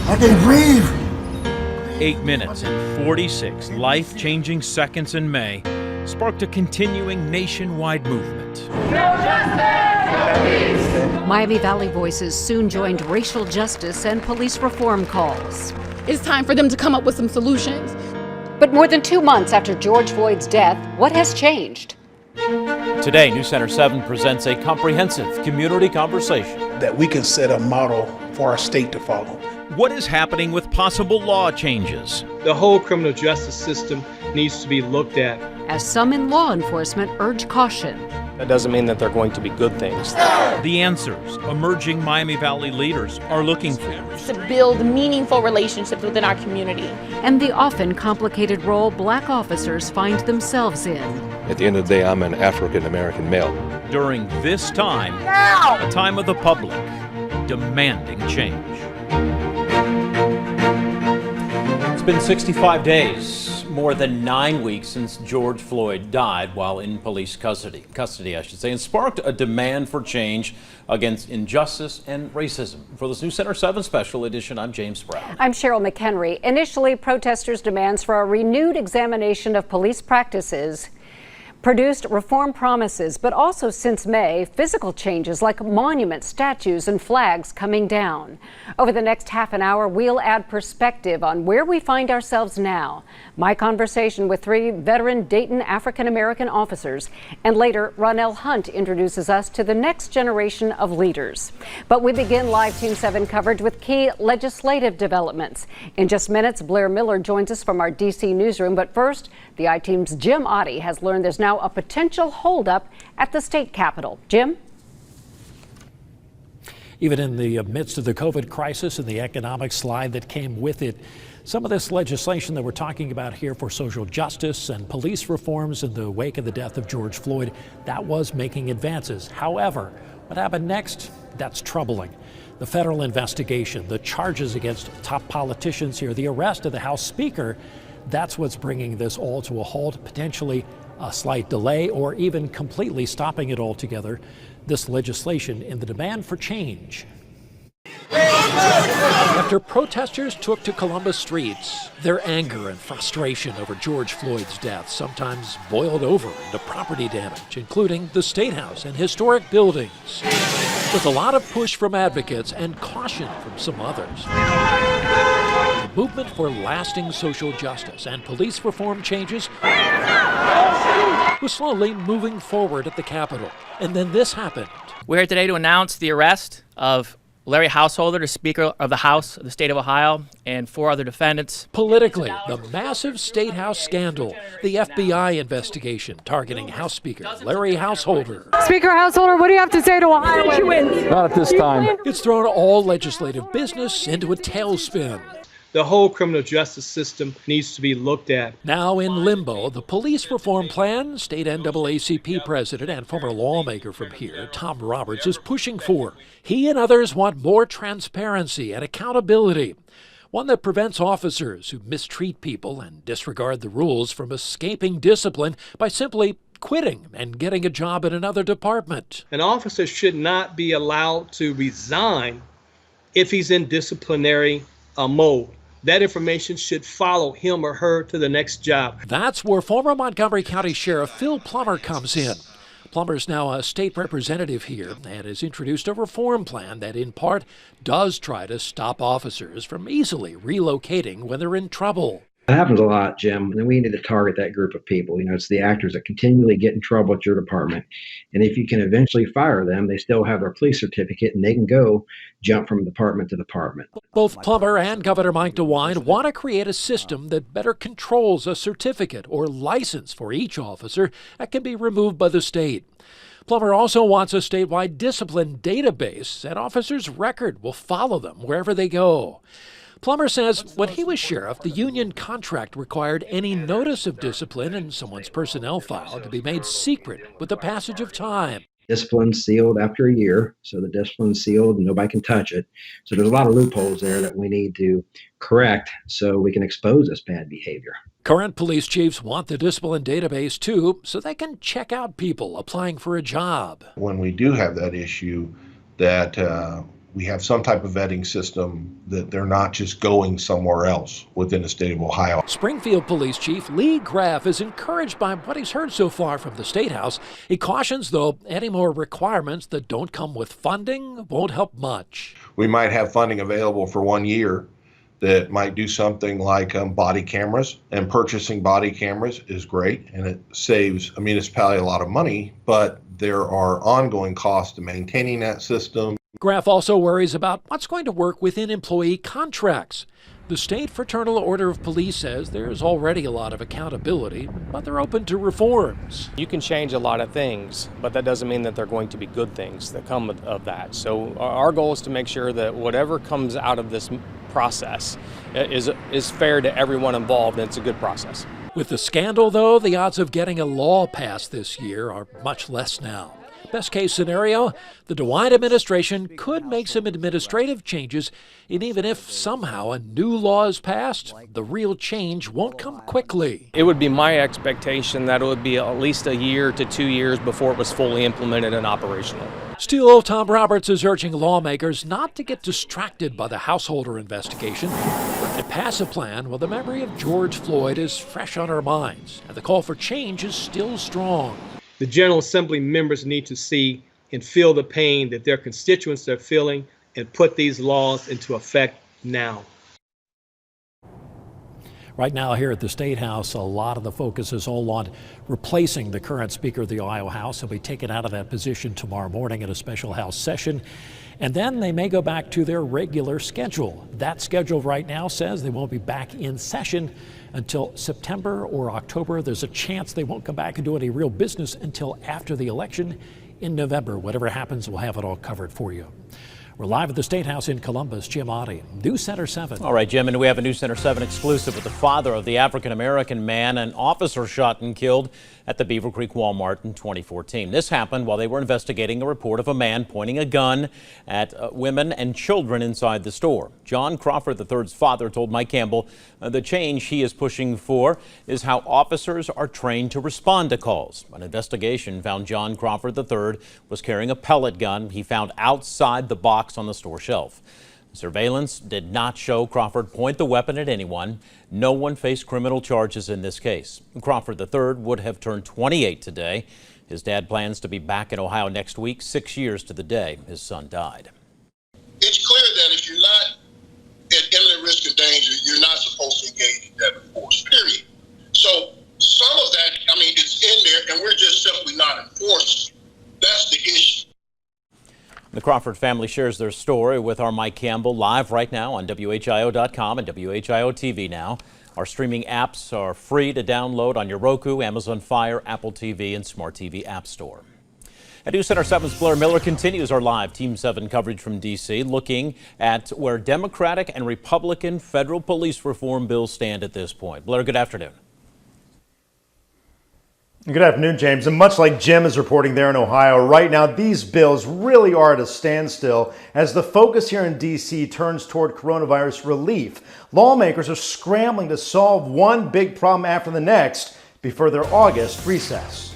I can breathe. 8 minutes and 46 life-changing seconds in May sparked a continuing nationwide movement. Miami Valley Voices soon joined racial justice and police reform calls. It's time for them to come up with some solutions. But more than 2 months after George Floyd's death, what has changed? Today, News Center 7 presents a comprehensive community conversation. That we can set a model for our state to follow. What is happening with possible law changes? The whole criminal justice system needs to be looked at. As some in law enforcement urge caution. That doesn't mean that they're going to be good things. The answers emerging Miami Valley leaders are looking for. To build meaningful relationships within our community. And the often complicated role black officers find themselves in. At the end of the day, I'm an African American male. During this time, a time of the public demanding change. It's been 65 days, more than 9 weeks since George Floyd died while in police custody, and sparked a demand for change against injustice and racism. For this News Center 7 special edition, I'm James Brown. I'm Cheryl McHenry. Initially, protesters' demands for a renewed examination of police practices produced reform promises, but also since May, physical changes like monuments, statues, and flags coming down. Over the next half an hour, we'll add perspective on where we find ourselves now. My conversation with 3 veteran Dayton African-American officers, and later, Ronell Hunt introduces us to the next generation of leaders. But we begin Live Team 7 coverage with key legislative developments. In just minutes, Blair Miller joins us from our D.C. newsroom, but first, the I-Team's Jim Oddie has learned there's now a potential holdup at the state capitol. Jim? Even in the midst of the COVID crisis and the economic slide that came with it, some of this legislation that we're talking about here for social justice and police reforms in the wake of the death of George Floyd, that was making advances. However, what happened next? That's troubling. The federal investigation, the charges against top politicians here, the arrest of the House Speaker, that's what's bringing this all to a halt, potentially a slight delay or even completely stopping it altogether, this legislation in the demand for change. After protesters took to Columbus streets, their anger and frustration over George Floyd's death sometimes boiled over into property damage, including the State House and historic buildings, with a lot of push from advocates and caution from some others. The movement for lasting social justice and police reform changes was slowly moving forward at the Capitol. And then this happened. We're here today to announce the arrest of Larry Householder, the Speaker of the House of the State of Ohio, and 4 other defendants. Politically, the massive State House scandal, the FBI investigation targeting House Speaker Larry Householder. Speaker Householder, what do you have to say to Ohioans? Not at this time. It's thrown all legislative business into a tailspin. The whole criminal justice system needs to be looked at. Now in limbo, the police reform plan, state NAACP president and former lawmaker from here, Tom Roberts, is pushing for. He and others want more transparency and accountability, one that prevents officers who mistreat people and disregard the rules from escaping discipline by simply quitting and getting a job in another department. An officer should not be allowed to resign if he's in disciplinary mode. That information should follow him or her to the next job. That's where former Montgomery County Sheriff Phil Plummer comes in. Plummer's now a state representative here and has introduced a reform plan that in part does try to stop officers from easily relocating when they're in trouble. It happens a lot, Jim, and we need to target that group of people. It's the actors that continually get in trouble at your department. And if you can eventually fire them, they still have their police certificate and they can go jump from department to department. Both Plummer and Governor Mike DeWine want to create a system that better controls a certificate or license for each officer that can be removed by the state. Plummer also wants a statewide discipline database that officers' record will follow them wherever they go. Plummer says when he was sheriff, the union contract required any notice of discipline in someone's personnel file to be made secret with the passage of time. Discipline's sealed after a year, so the discipline's sealed and nobody can touch it. So there's a lot of loopholes there that we need to correct so we can expose this bad behavior. Current police chiefs want the discipline database too, so they can check out people applying for a job. When we do have that issue, that we have some type of vetting system, that they're not just going somewhere else within the state of Ohio. Springfield Police Chief Lee Graff is encouraged by what he's heard so far from the State House. He cautions, though, any more requirements that don't come with funding won't help much. We might have funding available for 1 year that might do something like body cameras, and purchasing body cameras is great, and it saves a municipality a lot of money, but there are ongoing costs to maintaining that system. Graff also worries about what's going to work within employee contracts. The State Fraternal Order of Police says there's already a lot of accountability, but they're open to reforms. You can change a lot of things, but that doesn't mean that they're going to be good things that come of that. So our goal is to make sure that whatever comes out of this process is fair to everyone involved, and it's a good process. With the scandal, though, the odds of getting a law passed this year are much less now. Best case scenario, the DeWine administration could make some administrative changes, and even if somehow a new law is passed, the real change won't come quickly. It would be my expectation that it would be at least a year to 2 years before it was fully implemented and operational. Still, Tom Roberts is urging lawmakers not to get distracted by the householder investigation, but to pass a plan while the memory of George Floyd is fresh on our minds, and the call for change is still strong. The General Assembly members need to see and feel the pain that their constituents are feeling, and put these laws into effect now. Right now here at the State House, a lot of the focus is all on replacing the current Speaker of the Ohio House. He'll be taken out of that position tomorrow morning in a special House session. And then they may go back to their regular schedule. That schedule right now says they won't be back in session until September or October. There's a chance they won't come back and do any real business until after the election in November. Whatever happens, we'll have it all covered for you. We're live at the State House in Columbus. Jim Oddie, News Center 7. All right, Jim, and we have a News Center 7 exclusive with the father of the African-American man an officer shot and killed at the Beaver Creek Walmart in 2014. This happened while they were investigating a report of a man pointing a gun at women and children inside the store. John Crawford III's father told Mike Campbell the change he is pushing for is how officers are trained to respond to calls. An investigation found John Crawford III was carrying a pellet gun he found outside the box on the store shelf. Surveillance did not show Crawford point the weapon at anyone. No one faced criminal charges in this case. Crawford III would have turned 28 today. His dad plans to be back in Ohio next week, 6 years to the day his son died. It's clear that if you're not at imminent risk of danger, you're not supposed to engage in deadly force, period. So some of that, it's in there, and we're just simply not enforcing. That's the issue. The Crawford family shares their story with our Mike Campbell live right now on WHIO.com and WHIO TV now. Our streaming apps are free to download on your Roku, Amazon Fire, Apple TV, and Smart TV App Store. At News Center 7's Blair Miller continues our live Team 7 coverage from D.C., looking at where Democratic and Republican federal police reform bills stand at this point. Blair, good afternoon. Good afternoon, James. And much like Jim is reporting there in Ohio, right now these bills really are at a standstill as the focus here in D.C. turns toward coronavirus relief. Lawmakers are scrambling to solve one big problem after the next before their August recess.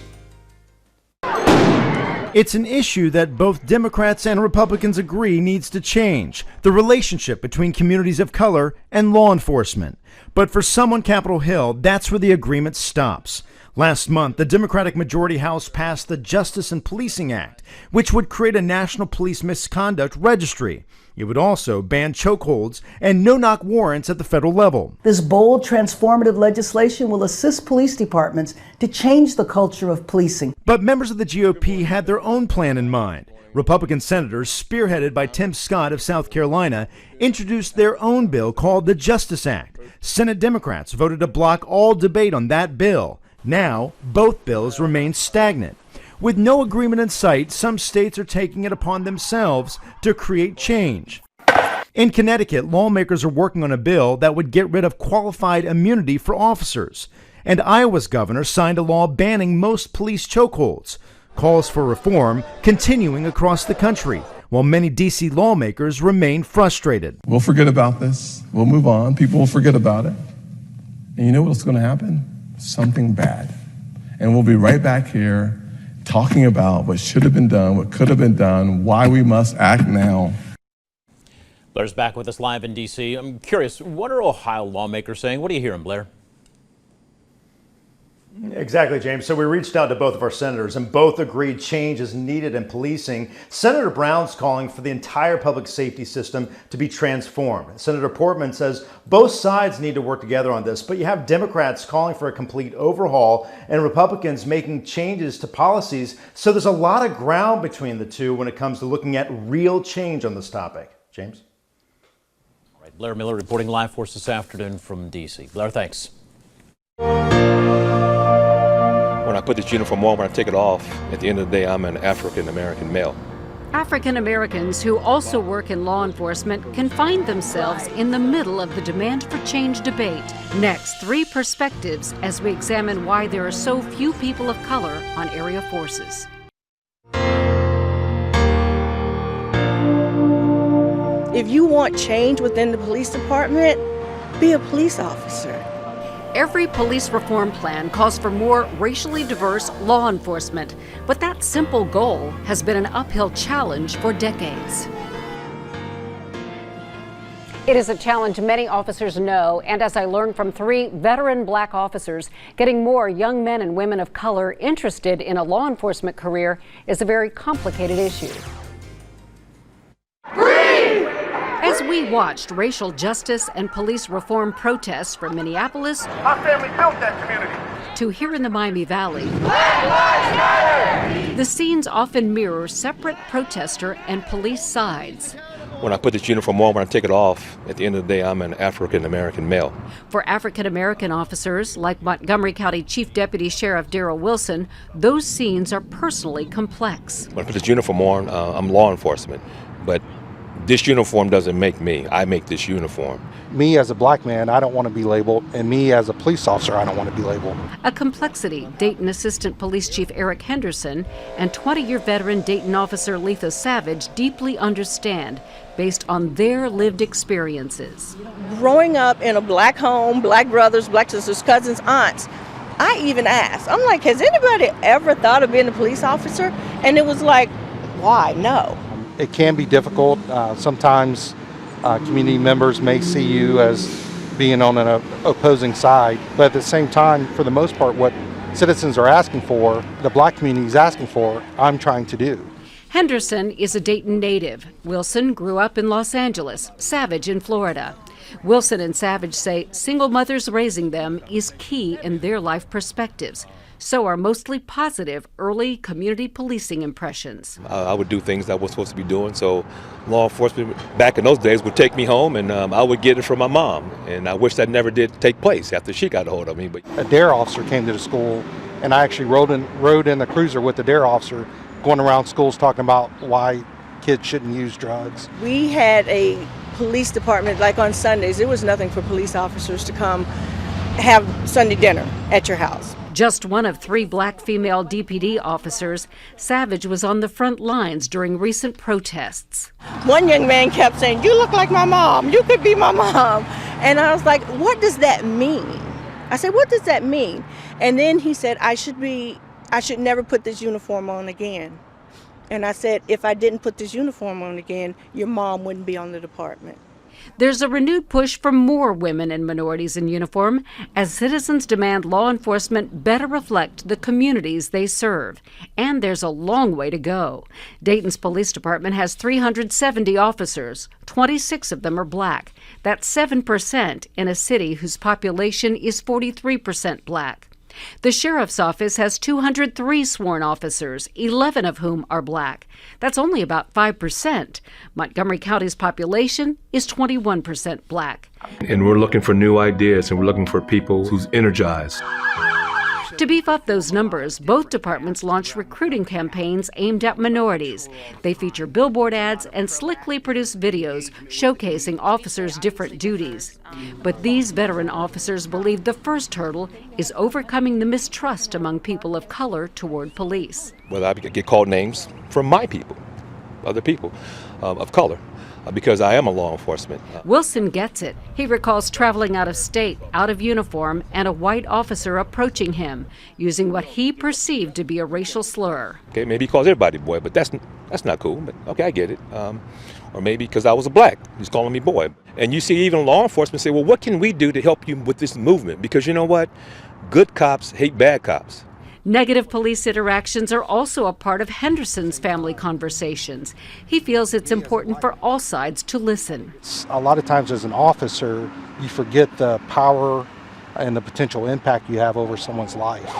It's an issue that both Democrats and Republicans agree needs to change, the relationship between communities of color and law enforcement. But for some on Capitol Hill, that's where the agreement stops. Last month, the Democratic majority House passed the Justice and Policing Act, which would create a national police misconduct registry. It would also ban chokeholds and no-knock warrants at the federal level. This bold, transformative legislation will assist police departments to change the culture of policing. But members of the GOP had their own plan in mind. Republican senators, spearheaded by Tim Scott of South Carolina, introduced their own bill called the Justice Act. Senate Democrats voted to block all debate on that bill. Now, both bills remain stagnant. With no agreement in sight, some states are taking it upon themselves to create change. In Connecticut, lawmakers are working on a bill that would get rid of qualified immunity for officers. And Iowa's governor signed a law banning most police chokeholds. Calls for reform continuing across the country, while many D.C. lawmakers remain frustrated. We'll forget about this. We'll move on. People will forget about it. And you know what's going to happen? Something bad. And we'll be right back here talking about what should have been done, what could have been done, why we must act now. Blair's back with us live in D.C. I'm curious, what are Ohio lawmakers saying? What are you hearing, Blair? Exactly, James. So we reached out to both of our senators and both agreed change is needed in policing. Senator Brown's calling for the entire public safety system to be transformed. Senator Portman says both sides need to work together on this, but you have Democrats calling for a complete overhaul and Republicans making changes to policies. So there's a lot of ground between the two when it comes to looking at real change on this topic. James? All right, Blair Miller reporting live for us this afternoon from D.C. Blair, thanks. When I put this uniform on, when I take it off, at the end of the day, I'm an African American male. African Americans who also work in law enforcement can find themselves in the middle of the demand for change debate. Next, 3 perspectives as we examine why there are so few people of color on area forces. If you want change within the police department, be a police officer. Every police reform plan calls for more racially diverse law enforcement, but that simple goal has been an uphill challenge for decades. It is a challenge many officers know, and as I learned from 3 veteran black officers, getting more young men and women of color interested in a law enforcement career is a very complicated issue. As we watched racial justice and police reform protests from Minneapolis my family built that community to here in the Miami Valley, the scenes often mirror separate protester and police sides. When I put this uniform on, when I take it off, at the end of the day, I'm an African American male. For African American officers, like Montgomery County Chief Deputy Sheriff Darrell Wilson, those scenes are personally complex. When I put this uniform on, I'm law enforcement, but this uniform doesn't make me. I make this uniform. Me as a black man, I don't want to be labeled, and me as a police officer, I don't want to be labeled. A complexity Dayton Assistant Police Chief Eric Henderson and 20-year veteran Dayton officer Letha Savage deeply understand based on their lived experiences. Growing up in a black home, black brothers, black sisters, cousins, aunts, I even asked, I'm like, has anybody ever thought of being a police officer? And it was like, why? No. It can be difficult. Sometimes community members may see you as being on an opposing side, but at the same time, for the most part, what citizens are asking for, the black community is asking for, I'm trying to do. Henderson is a Dayton native. Wilson grew up in Los Angeles, Savage in Florida. Wilson and Savage say single mothers raising them is key in their life perspectives. So are mostly positive early community policing impressions. I would do things I was supposed to be doing, so law enforcement back in those days would take me home and I would get it from my mom. And I wish that never did take place after she got a hold of me. But a DARE officer came to the school, and I actually rode in the cruiser with the DARE officer going around schools talking about why kids shouldn't use drugs. We had a police department, like on Sundays, it was nothing for police officers to come have Sunday dinner at your house. Just one of 3 black female DPD officers, Savage was on the front lines during recent protests. One young man kept saying, "You look like my mom, you could be my mom." And I was like, what does that mean? I said, what does that mean? And then he said, I should never put this uniform on again. And I said, if I didn't put this uniform on again, your mom wouldn't be on the department. There's a renewed push for more women and minorities in uniform as citizens demand law enforcement better reflect the communities they serve. And there's a long way to go. Dayton's police department has 370 officers. 26 of them are black. That's 7% in a city whose population is 43% black. The sheriff's office has 203 sworn officers, 11 of whom are black. That's only about 5%. Montgomery County's population is 21% black. And we're looking for new ideas, and we're looking for people who's energized. To beef up those numbers, both departments launched recruiting campaigns aimed at minorities. They feature billboard ads and slickly produced videos showcasing officers' different duties. But these veteran officers believe the first hurdle is overcoming the mistrust among people of color toward police. Well, I get called names from my people, other people. of color, because I am a law enforcement. Wilson gets it. He recalls traveling out of state, out of uniform, and a white officer approaching him, using what he perceived to be a racial slur. Okay, maybe he calls everybody boy, but that's not cool. But okay, I get it. Or maybe because I was a black, he's calling me boy. And you see even law enforcement say, well, what can we do to help you with this movement? Because you know what? Good cops hate bad cops. Negative police interactions are also a part of Henderson's family conversations. He feels it's important for all sides to listen. A lot of times as an officer, you forget the power and the potential impact you have over someone's life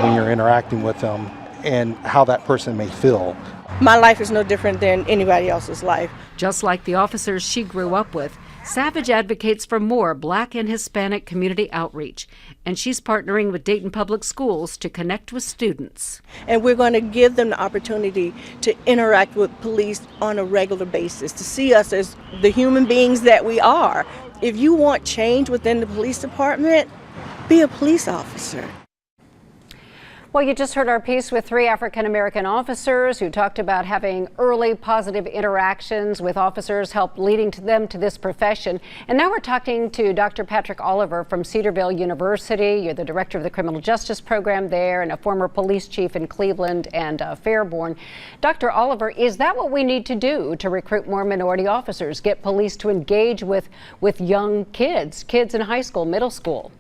when you're interacting with them and how that person may feel. My life is no different than anybody else's life. Just like the officers she grew up with, Savage advocates for more Black and Hispanic community outreach, and she's partnering with Dayton Public Schools to connect with students. And we're going to give them the opportunity to interact with police on a regular basis, to see us as the human beings that we are. If you want change within the police department, be a police officer. Well, you just heard our piece with 3 African-American officers who talked about having early positive interactions with officers, help leading them to this profession. And now we're talking to Dr. Patrick Oliver from Cedarville University. You're the director of the criminal justice program there and a former police chief in Cleveland and Fairborn. Dr. Oliver, is that what we need to do to recruit more minority officers, get police to engage with young kids in high school, middle school?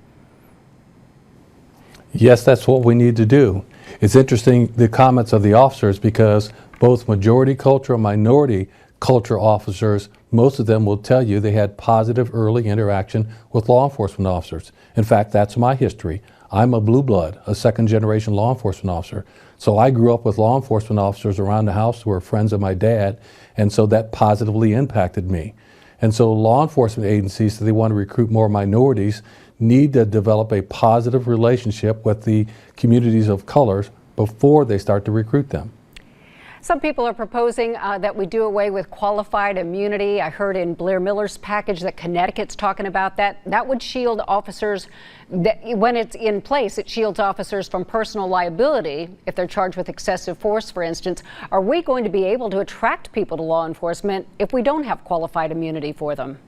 Yes, that's what we need to do. It's interesting, the comments of the officers, because both majority culture and minority culture officers, most of them will tell you they had positive early interaction with law enforcement officers. In fact, that's my history. I'm a blue blood, a second-generation law enforcement officer. So I grew up with law enforcement officers around the house who were friends of my dad, and so that positively impacted me. And so law enforcement agencies, if they want to recruit more minorities, need to develop a positive relationship with the communities of colors before they start to recruit them. Some people are proposing that we do away with qualified immunity. I heard in Blair Miller's package that Connecticut's talking about that. That would shield officers, when it's in place, it shields officers from personal liability if they're charged with excessive force, for instance. Are we going to be able to attract people to law enforcement if we don't have qualified immunity for them?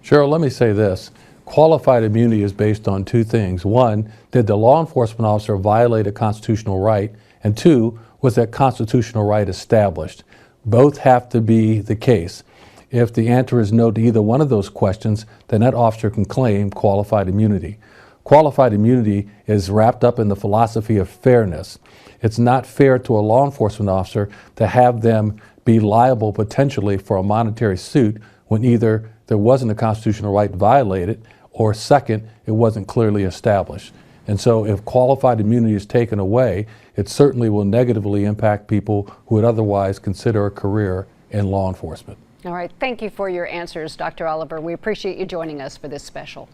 Cheryl, let me say this. Qualified immunity is based on 2 things. 1, did the law enforcement officer violate a constitutional right? And 2, was that constitutional right established? Both have to be the case. If the answer is no to either one of those questions, then that officer can claim qualified immunity. Qualified immunity is wrapped up in the philosophy of fairness. It's not fair to a law enforcement officer to have them be liable potentially for a monetary suit when either there wasn't a constitutional right violated, or second, it wasn't clearly established. And so if qualified immunity is taken away, it certainly will negatively impact people who would otherwise consider a career in law enforcement. All right, thank you for your answers, Dr. Oliver. We appreciate you joining us for this special.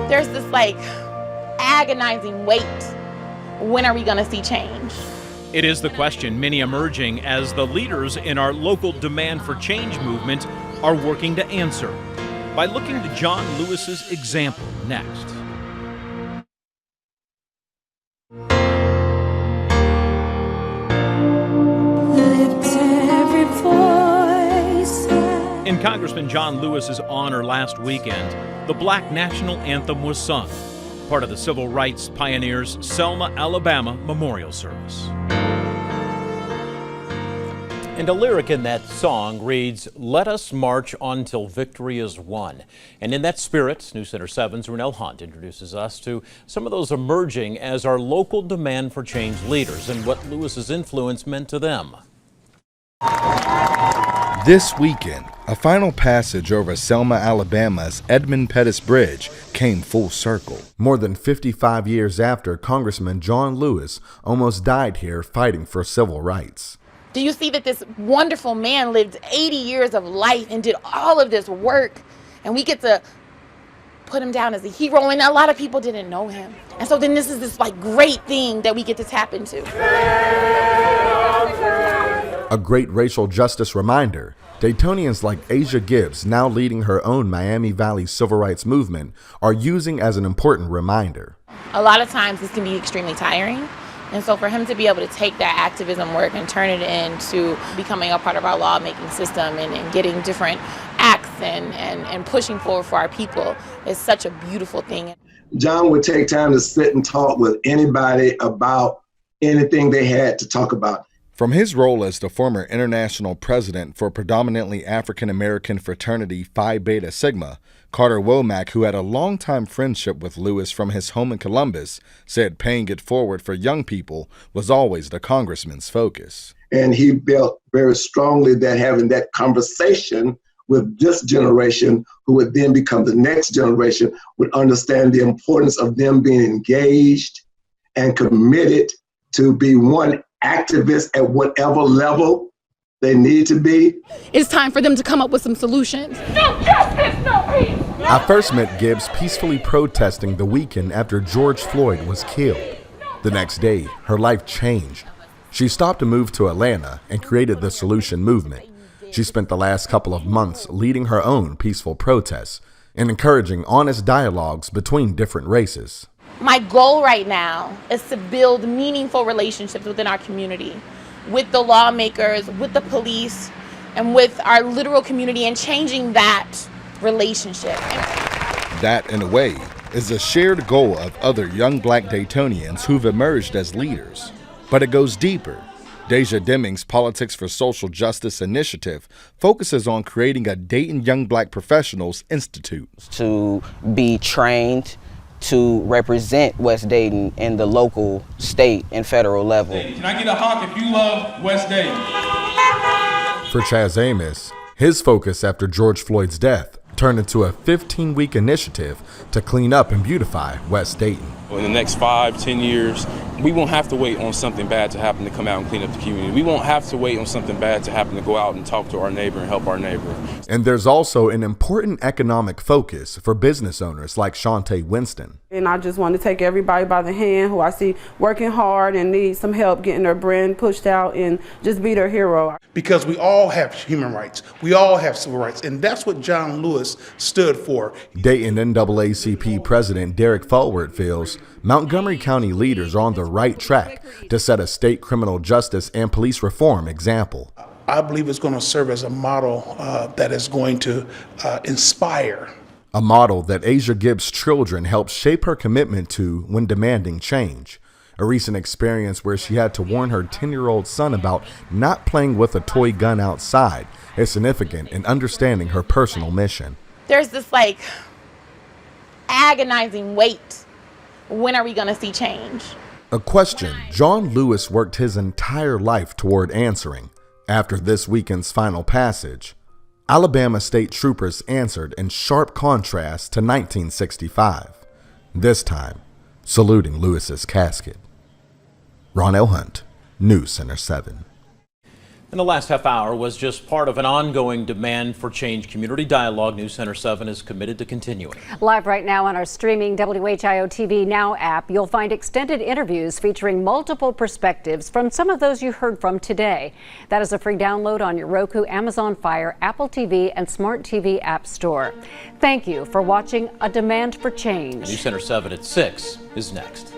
There's this agonizing wait. When are we going to see change? It is the question many emerging as the leaders in our local demand for change movement are working to answer by looking to John Lewis's example next. In Congressman John Lewis's honor last weekend, the Black National Anthem was sung, part of the Civil Rights Pioneers' Selma, Alabama Memorial Service. And a lyric in that song reads, "Let us march on till victory is won." And in that spirit, News Center 7's Renell Hunt introduces us to some of those emerging as our local demand for change leaders and what Lewis's influence meant to them. This weekend, a final passage over Selma, Alabama's Edmund Pettus Bridge came full circle. More than 55 years after Congressman John Lewis almost died here fighting for civil rights. Do you see that this wonderful man lived 80 years of life and did all of this work, and we get to put him down as a hero, and a lot of people didn't know him. And so then this is this great thing that we get to tap into. A great racial justice reminder. Daytonians like Asia Gibbs, now leading her own Miami Valley civil rights movement, are using as an important reminder. A lot of times this can be extremely tiring And so for him to be able to take that activism work and turn it into becoming a part of our lawmaking system and getting different acts and pushing forward for our people is such a beautiful thing. John would take time to sit and talk with anybody about anything they had to talk about. From his role as the former international president for predominantly African American fraternity Phi Beta Sigma, Carter Womack, who had a longtime friendship with Lewis from his home in Columbus, said paying it forward for young people was always the congressman's focus. And he felt very strongly that having that conversation with this generation, who would then become the next generation, would understand the importance of them being engaged and committed to be one activist at whatever level they need to be. It's time for them to come up with some solutions. No justice, no peace. I first met Gibbs peacefully protesting the weekend after George Floyd was killed. The next day, her life changed. She stopped to move to Atlanta and created the Solution Movement. She spent the last couple of months leading her own peaceful protests and encouraging honest dialogues between different races. My goal right now is to build meaningful relationships within our community, with the lawmakers, with the police, and with our literal community, and changing that relationship. That, in a way, is a shared goal of other young Black Daytonians who've emerged as leaders. But it goes deeper. Deja Deming's Politics for Social Justice initiative focuses on creating a Dayton Young Black Professionals Institute. To be trained to represent West Dayton in the local, state, and federal level. Can I get a honk if you love West Dayton? For Chaz Amos, his focus after George Floyd's death turned into a 15-week initiative to clean up and beautify West Dayton. In the next 5-10 years, we won't have to wait on something bad to happen to come out and clean up the community. We won't have to wait on something bad to happen to go out and talk to our neighbor and help our neighbor. And there's also an important economic focus for business owners like Shantae Winston. And I just want to take everybody by the hand who I see working hard and need some help getting their brand pushed out and just be their hero. Because we all have human rights. We all have civil rights. And that's what John Lewis stood for. Dayton NAACP President Derek Fulward feels Montgomery County leaders are on the right track to set a state criminal justice and police reform example. I believe it's going to serve as a model that is going to inspire. A model that Asia Gibbs' children helped shape her commitment to when demanding change. A recent experience where she had to warn her 10-year-old son about not playing with a toy gun outside is significant in understanding her personal mission. There's this agonizing weight. When are we going to see change? A question John Lewis worked his entire life toward answering. After this weekend's final passage, Alabama state troopers answered in sharp contrast to 1965, this time saluting Lewis's casket. Ronell Hunt, News Center 7. And the last half hour was just part of an ongoing demand for change community dialogue. News Center 7 is committed to continuing. Live right now on our streaming WHIO TV Now app, you'll find extended interviews featuring multiple perspectives from some of those you heard from today. That is a free download on your Roku, Amazon Fire, Apple TV, and Smart TV app store. Thank you for watching A Demand for Change. News Center 7 at 6 is next.